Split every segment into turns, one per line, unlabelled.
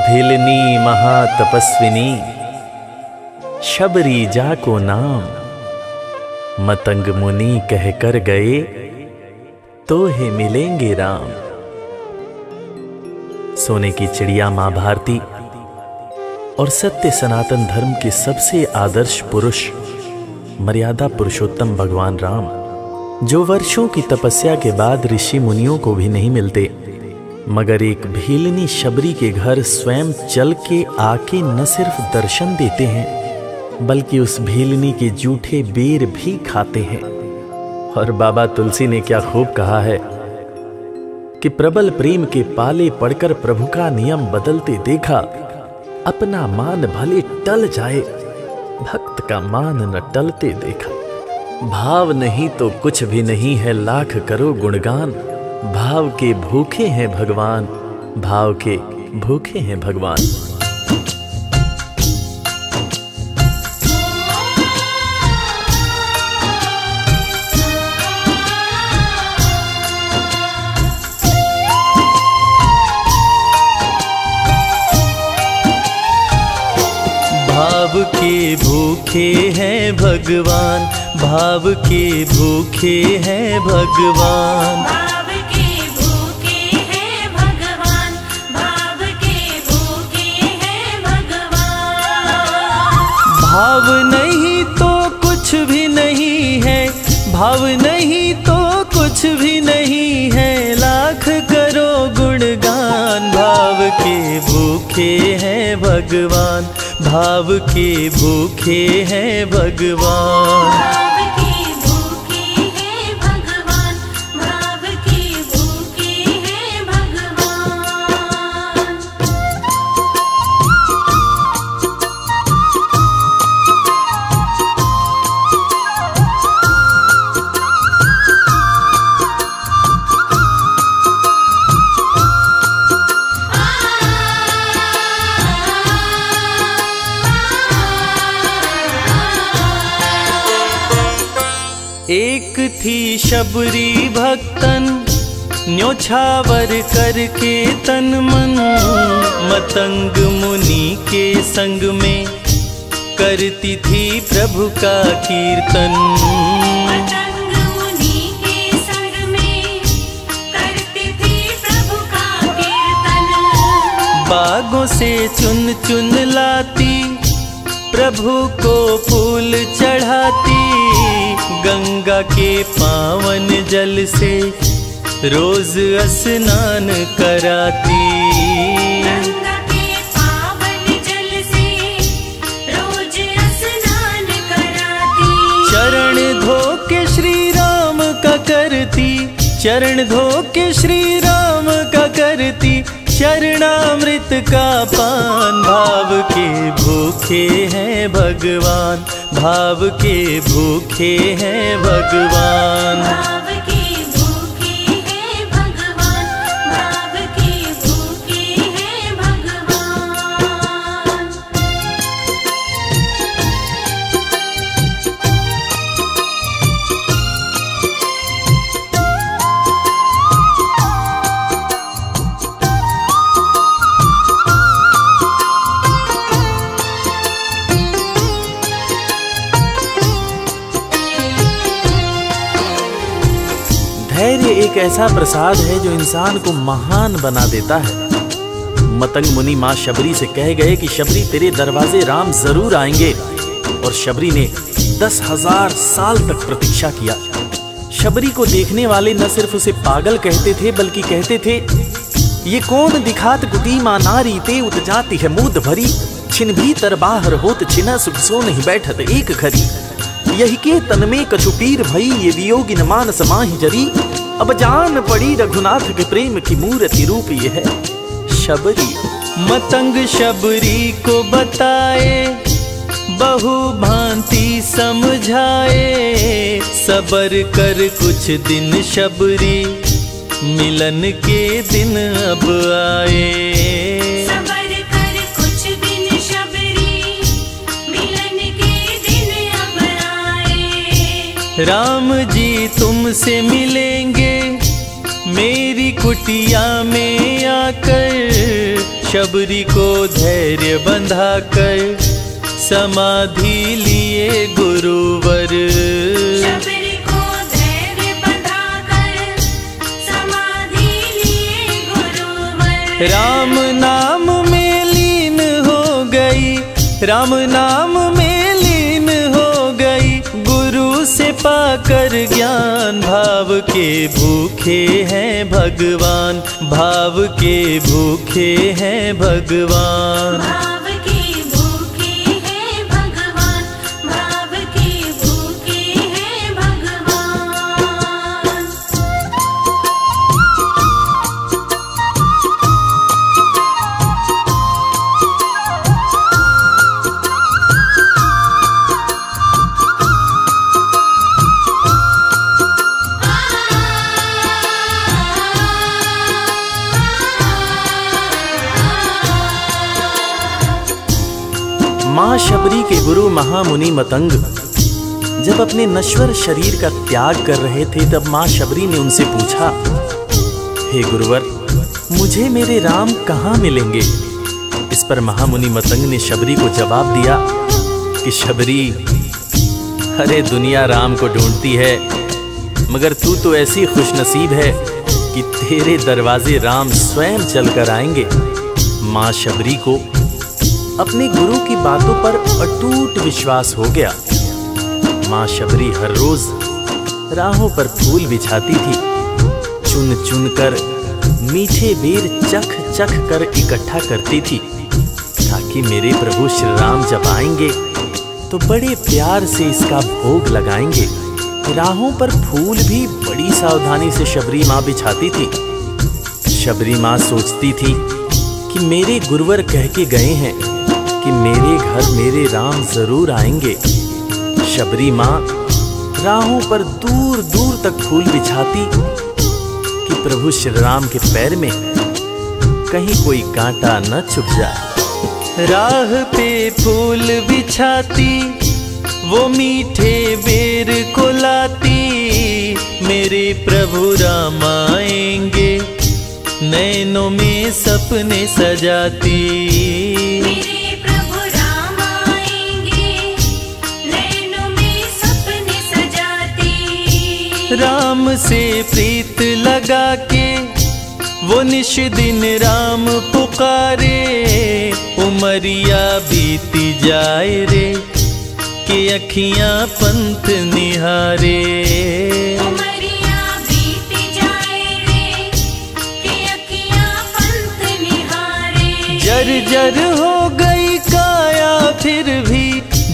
भिलनी महातपस्विनी शबरी जा को नाम, मतंग मुनि कह कर गए तो हे मिलेंगे राम। सोने की चिड़िया मां भारती और सत्य सनातन धर्म के सबसे आदर्श पुरुष मर्यादा पुरुषोत्तम भगवान राम, जो वर्षों की तपस्या के बाद ऋषि मुनियों को भी नहीं मिलते, मगर एक भीलनी शबरी के घर स्वयं चल के आके न सिर्फ दर्शन देते हैं बल्कि उस भीलनी के जूठे बेर भी खाते हैं। और बाबा तुलसी ने क्या खूब कहा है कि प्रबल प्रेम के पाले पड़कर प्रभु का नियम बदलते देखा, अपना मान भले टल जाए भक्त का मान न टलते देखा। भाव नहीं तो कुछ भी नहीं है, लाख करो गुणगान, भाव के भूखे हैं भगवान, भाव के भूखे हैं भगवान। भाव के भूखे हैं भगवान, भाव के भूखे हैं भगवान,
भाव के भूखे हैं भगवान, भाव के भूखे हैं भगवान।
भाव नहीं तो कुछ भी नहीं है, भाव नहीं तो कुछ भी नहीं है, लाख करो गुणगान। भाव के भूखे हैं भगवान, भाव के भूखे हैं भगवान,
भाव के भूखे हैं भगवान, भाव के भूखे हैं भगवान।
एक थी शबरी भक्तन, न्योछावर करके तन मन, मतंग मुनि के संग में करती थी प्रभु का कीर्तन।
मतंग मुनि के संग में करती थी प्रभु का कीर्तन।
बागों से चुन चुन लाती, प्रभु को फूल चढ़ाती, गंगा के पावन जल से रोज स्नान कराती।
गंगा के पावन जल से रोज स्नान कराती।
चरण धो के श्री राम का करती, चरण धो के श्री राम का करती, चरणामृत का पान। भाव के भूखे हैं भगवान, भाव के भूखे हैं भगवान,
भाव के भूखे हैं भगवान, भाव के भूखे हैं भगवान।
धैर्य एक ऐसा प्रसाद है जो इंसान को महान बना देता है। मतंग मुनि मां शबरी से कह गए कि शबरी तेरे दरवाजे राम जरूर आएंगे, और शबरी ने 10,000 साल तक प्रतीक्षा किया। शबरी को देखने वाले न सिर्फ उसे पागल कहते थे बल्कि कहते थे, ये कौन दिखात कुटी मां नारी ते उत जाती है मूद भरी, छिन भीतर बाहर होत छिना सुख सो नहीं बैठत एक घड़ी, यही के तन में कछु पीर भई ये वियोगिन मानस माहि जरी, अब जान पड़ी रघुनाथ के प्रेम की मूर्ति रूप ये है शबरी। मतंग शबरी को बताए, बहु भांति समझाए, सबर कर कुछ दिन शबरी, मिलन के दिन अब आए।
सबर कर कुछ दिन शबरी, मिलन के दिन अब आए।
राम जी तुमसे मिलेंगे मेरी कुटिया में आकर,
शबरी को धैर्य बंधा कर समाधि लिए गुरुवर।
शबरी को धैर्य बंधाकर समाधि लिए गुरुवर।
राम नाम में लीन हो गई, राम नाम में लीन हो गई, गुरु से पाकर ज्ञान। भाव के भूखे हैं भगवान, भाव के भूखे हैं भगवान।
भाव के भूखे हैं भगवान, भाव के भूखे हैं भगवान।
मां शबरी के गुरु महामुनि मतंग जब अपने नश्वर शरीर का त्याग कर रहे थे, तब मां शबरी ने उनसे पूछा, हे गुरुवर, मुझे मेरे राम कहाँ मिलेंगे? इस पर महामुनि मतंग ने शबरी को जवाब दिया कि शबरी, अरे दुनिया राम को ढूंढती है, मगर तू तो ऐसी खुशनसीब है कि तेरे दरवाजे राम स्वयं चलकर आएंगे। मां शबरी को अपने गुरु की बातों पर अटूट विश्वास हो गया। मां शबरी हर रोज राहों पर फूल बिछाती थी, चुन चुन कर मीठे बेर चख चख कर इकट्ठा करती थी, ताकि मेरे प्रभु श्री राम जब आएंगे तो बड़े प्यार से इसका भोग लगाएंगे। राहों पर फूल भी बड़ी सावधानी से शबरी माँ बिछाती थी। शबरी माँ सोचती थी कि मेरे गुरुवर कह के गए हैं कि मेरे घर मेरे राम जरूर आएंगे। शबरी माँ राहों पर दूर दूर तक फूल बिछाती कि प्रभु श्री राम के पैर में कहीं कोई कांटा न चुभ जाए।
राह पे फूल बिछाती, वो मीठे बेर को लाती, मेरे प्रभु राम आएंगे, नैनों में सपने सजाती।
मेरे प्रभु राम आएंगे, नैनों में सपने सजाती।
राम से प्रीत लगा के वो निश दिन राम पुकारे, उमरिया बीती जाए रे कि अखियां पंथ निहारे।
उमरिया बीती जाए रे कि अखियां पंथ निहारे।
जर्जर हो गई काया फिर भी,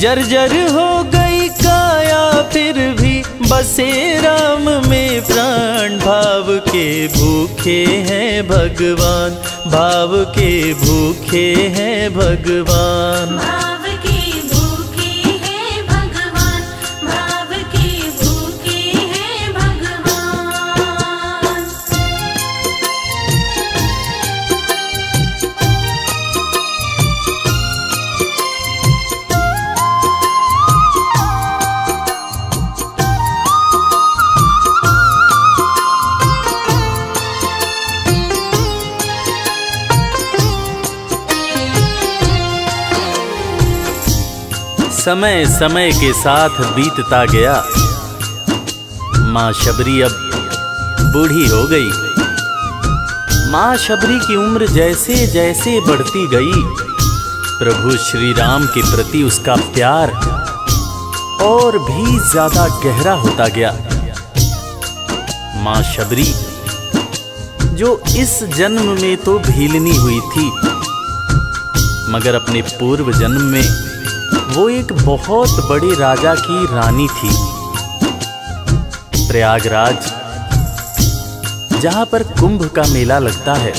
जर्जर हो गई काया फिर भी, बसे राम में प्राण। भाव के भूखे हैं भगवान, भाव के भूखे हैं भगवान।
भाव के भूखे हैं भगवान, भाव के भूखे हैं भगवान।
समय समय के साथ बीतता गया। मां शबरी अब बूढ़ी हो गई। मां शबरी की उम्र जैसे जैसे बढ़ती गई, प्रभु श्री राम के प्रति उसका प्यार और भी ज्यादा गहरा होता गया। मां शबरी जो इस जन्म में तो भीलनी हुई थी, मगर अपने पूर्व जन्म में वो एक बहुत बड़े राजा की रानी थी। प्रयागराज, जहां पर कुंभ का मेला लगता है,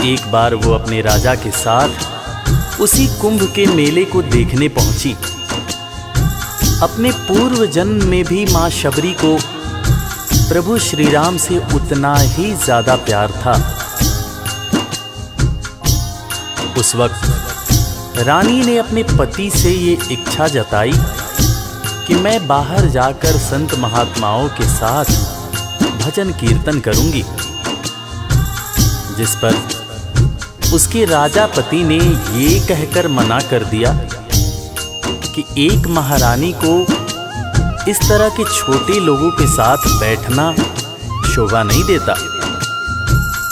एक बार वो अपने राजा के साथ उसी कुंभ के मेले को देखने पहुंची। अपने पूर्व जन्म में भी मां शबरी को प्रभु श्री राम से उतना ही ज्यादा प्यार था। उस वक्त रानी ने अपने पति से ये इच्छा जताई कि मैं बाहर जाकर संत महात्माओं के साथ भजन कीर्तन करूंगी, जिस पर उसके राजा पति ने ये कहकर मना कर दिया कि एक महारानी को इस तरह के छोटे लोगों के साथ बैठना शोभा नहीं देता।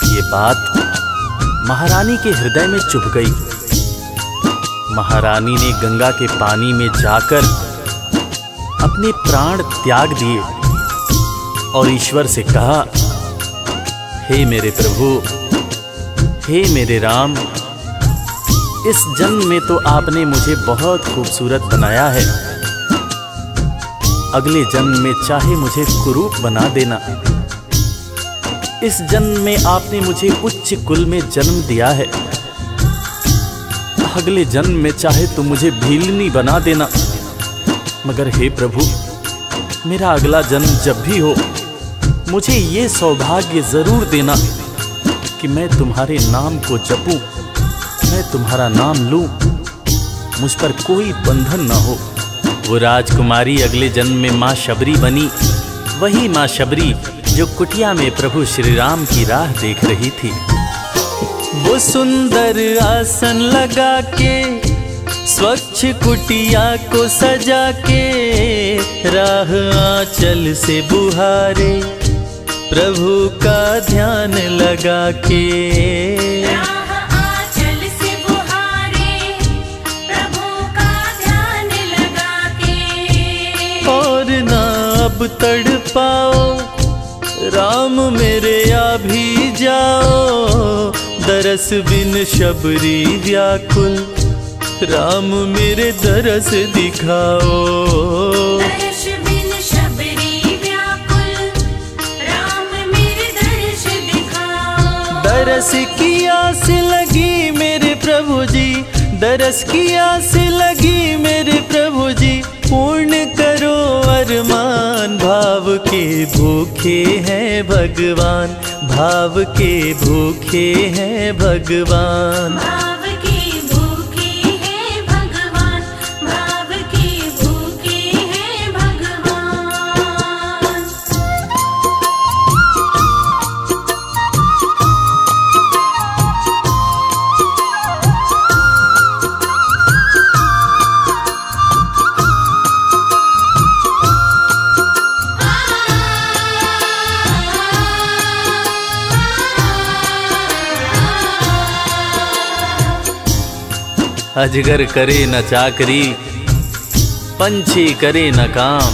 ये बात महारानी के हृदय में चुभ गई। महारानी ने गंगा के पानी में जाकर अपने प्राण त्याग दिए और ईश्वर से कहा, हे मेरे प्रभु, हे मेरे राम, इस जन्म में तो आपने मुझे बहुत खूबसूरत बनाया है, अगले जन्म में चाहे मुझे कुरूप बना देना। इस जन्म में आपने मुझे उच्च कुल में जन्म दिया है, अगले जन्म में चाहे तो मुझे भीलनी बना देना। मगर हे प्रभु, मेरा अगला जन्म जब भी हो, मुझे ये सौभाग्य जरूर देना कि मैं तुम्हारे नाम को जपूं, मैं तुम्हारा नाम लूं, मुझ पर कोई बंधन न हो। वो राजकुमारी अगले जन्म में माँ शबरी बनी, वही माँ शबरी जो कुटिया में प्रभु श्री राम की राह देख रही थी।
वो सुंदर आसन लगा के, स्वच्छ कुटिया को सजा के, राह आंचल से बुहारे, प्रभु का ध्यान लगा के।
राह आंचल से बुहारे, प्रभु का ध्यान लगा के।
और ना अब तड़पाओ, राम मेरे आ भी जाओ, दरस बिन शबरी व्याकुल, राम मेरे दरस दिखाओ।
दर्श बिन शबरी व्याकुल, राम मेरे दर्श दिखाओ।
दरस की आस लगी मेरे प्रभु जी, दरस की आस लगी मेरे प्रभु जी, पूर्ण करो अरमान। भाव के भूखे हैं भगवान, भाव के भूखे हैं भगवान।
भाव के भूखे हैं भगवान, भाव के भूखे हैं भगवान।
अजगर करे न चाकरी, पंछी करे न काम,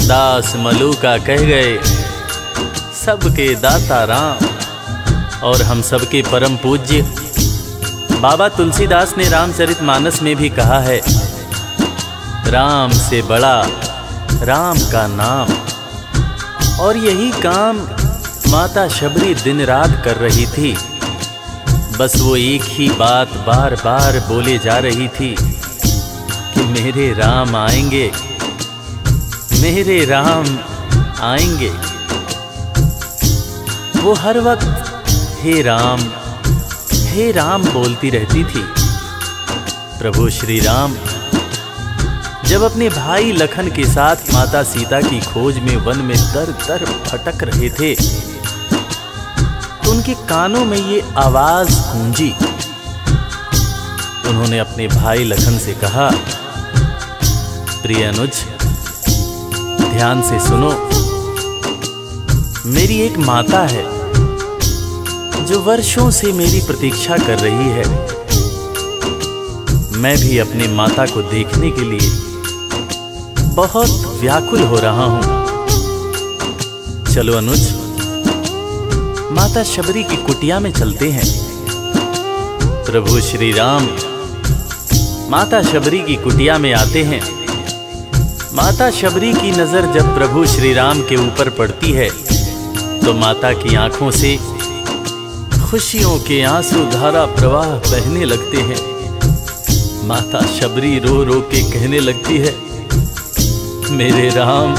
दास मलूका कह गए सबके दाता राम। और हम सबके परम पूज्य बाबा तुलसीदास ने रामचरितमानस में भी कहा है, राम से बड़ा राम का नाम। और यही काम माता शबरी दिन रात कर रही थी। बस वो एक ही बात बार बार बोले जा रही थी कि मेरे राम आएंगे, मेरे राम आएंगे। वो हर वक्त हे राम बोलती रहती थी। प्रभु श्री राम जब अपने भाई लखन के साथ माता सीता की खोज में वन में दर दर भटक रहे थे, तो उनके कानों में ये आवाज गूंजी। उन्होंने अपने भाई लखन से कहा, प्रिय अनुज, ध्यान से सुनो। मेरी एक माता है जो वर्षों से मेरी प्रतीक्षा कर रही है। मैं भी अपने माता को देखने के लिए बहुत व्याकुल हो रहा हूं। चलो अनुज, माता शबरी की कुटिया में चलते हैं। प्रभु श्री राम माता शबरी की कुटिया में आते हैं। माता शबरी की नजर जब प्रभु श्री राम के ऊपर पड़ती है तो माता की आंखों से खुशियों के आंसू धारा प्रवाह बहने लगते हैं। माता शबरी रो रो के कहने लगती है, मेरे राम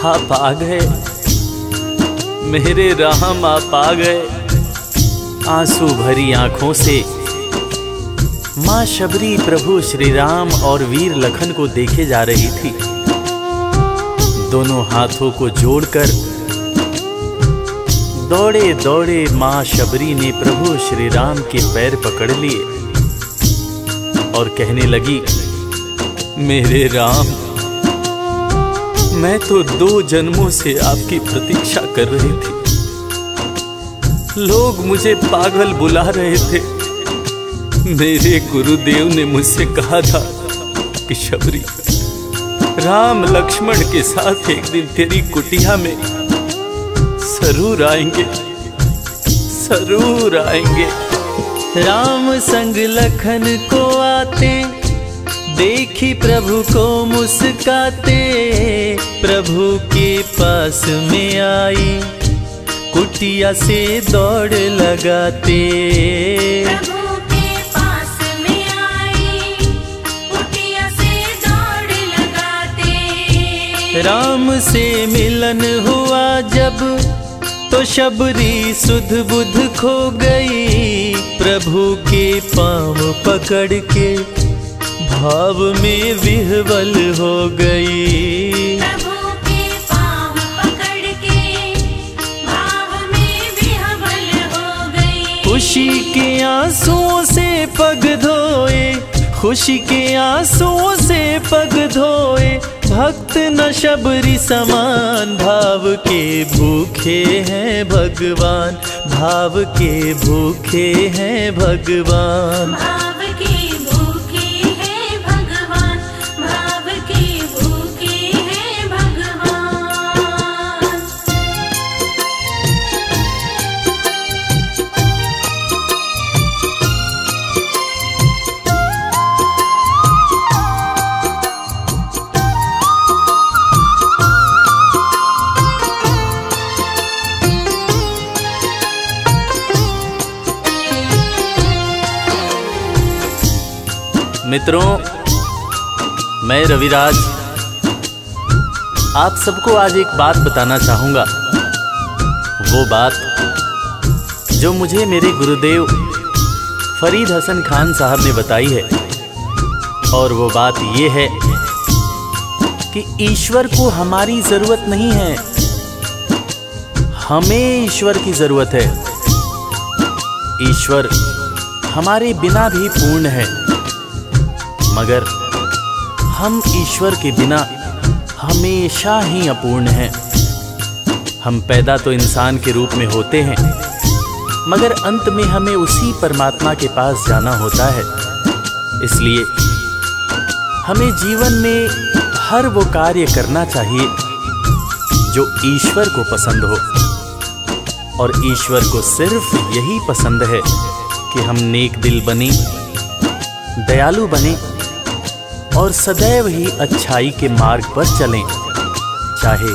आप आ गए, मेरे राम आप आ गए। आंसू भरी आंखों से मां शबरी प्रभु श्री राम और वीर लखन को देखे जा रही थी। दोनों हाथों को जोड़कर दौड़े दौड़े माँ शबरी ने प्रभु श्री राम के पैर पकड़ लिए और कहने लगी, मेरे राम, मैं तो 2 जन्मों से आपकी प्रतीक्षा कर रही थी। लोग मुझे पागल बुला रहे थे। मेरे गुरुदेव ने मुझसे कहा था कि शबरी, राम लक्ष्मण के साथ एक दिन तेरी कुटिया में जरूर आएंगे, जरूर आएंगे।
राम संग लखन को आते देखी प्रभु को मुस्काते, प्रभु के पास में आई कुटिया से दौड़ लगाते।
प्रभु के पास में आई कुटिया से दौड़ लगाते।
राम से मिलन हुआ जब तो शबरी सुध बुध खो गई, प्रभु के पाँव पकड़ के भाव में विह्वल हो गई।
प्रभु के पाँव पकड़ के भाव में विह्वल हो गई।
खुशी के आंसुओं से पग धोए, खुशी के आंसुओं से पग धोए, भक्त न शबरी समान, भाव के भूखे हैं भगवान, भाव के भूखे हैं भगवान।
भाव के भूखे हैं भगवान, भाव के भूखे हैं भगवान।
मित्रों, मैं रविराज आप सबको आज एक बात बताना चाहूँगा। वो बात जो मुझे मेरे गुरुदेव फरीद हसन खान साहब ने बताई है। और वो बात ये है कि ईश्वर को हमारी ज़रूरत नहीं है, हमें ईश्वर की ज़रूरत है। ईश्वर हमारे बिना भी पूर्ण है, मगर हम ईश्वर के बिना हमेशा ही अपूर्ण हैं। हम पैदा तो इंसान के रूप में होते हैं, मगर अंत में हमें उसी परमात्मा के पास जाना होता है। इसलिए हमें जीवन में हर वो कार्य करना चाहिए जो ईश्वर को पसंद हो। और ईश्वर को सिर्फ यही पसंद है कि हम नेक दिल बने, दयालु बने और सदैव ही अच्छाई के मार्ग पर चलें, चाहे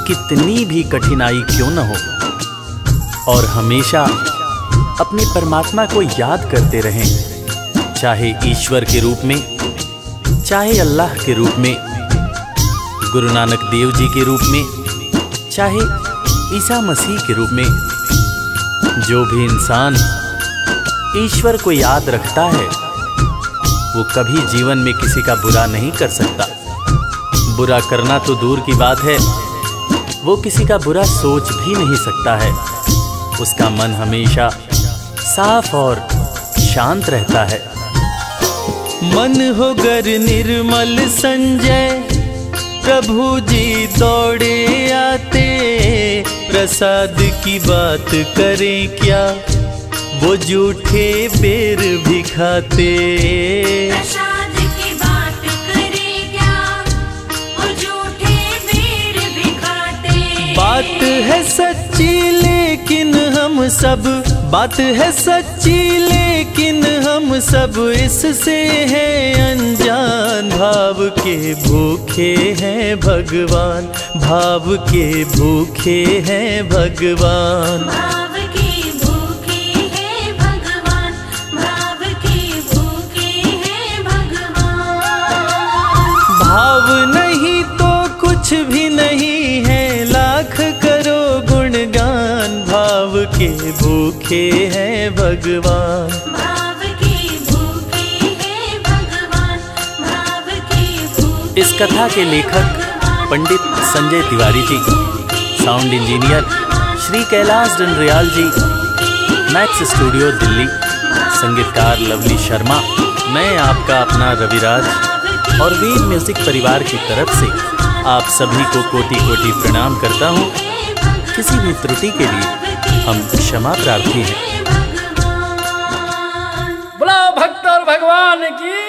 कितनी भी कठिनाई क्यों न हो। और हमेशा अपने परमात्मा को याद करते रहें, चाहे ईश्वर के रूप में, चाहे अल्लाह के रूप में, गुरु नानक देव जी के रूप में, चाहे ईसा मसीह के रूप में। जो भी इंसान ईश्वर को याद रखता है वो कभी जीवन में किसी का बुरा नहीं कर सकता। बुरा करना तो दूर की बात है, वो किसी का बुरा सोच भी नहीं सकता है। उसका मन हमेशा साफ और शांत रहता है।
मन हो गर निर्मल संजय, प्रभु जी दौड़े आते, प्रसाद की बात करें क्या, वो झूठे बेर भी खाते।
प्रसाद की बात करें क्या, वो झूठे बेर भी खाते।
बात है सच्ची लेकिन हम सब, बात है सच्ची लेकिन हम सब इससे हैं अनजान। भाव के भूखे हैं भगवान, भाव के भूखे हैं भगवान।
भाव के भूखे हैं भगवान, भाव के भूखे हैं भगवान।
भाव नहीं तो कुछ भी नहीं है, लाख करो गुणगान। भाव के भूखे हैं भगवान।
भाव के भूखे हैं भगवान, भाव के भूखे।
इस कथा के लेखक पंडित संजय तिवारी जी, साउंड इंजीनियर श्री कैलाश डंडरियाल जी, मैक्स स्टूडियो दिल्ली, संगीतकार लवली शर्मा, मैं आपका अपना रविराज और वीर म्यूजिक परिवार की तरफ से आप सभी को कोटि कोटि प्रणाम करता हूँ। किसी भी त्रुटि के लिए हम क्षमा प्रार्थी हैं।
बोला भक्त और भगवान की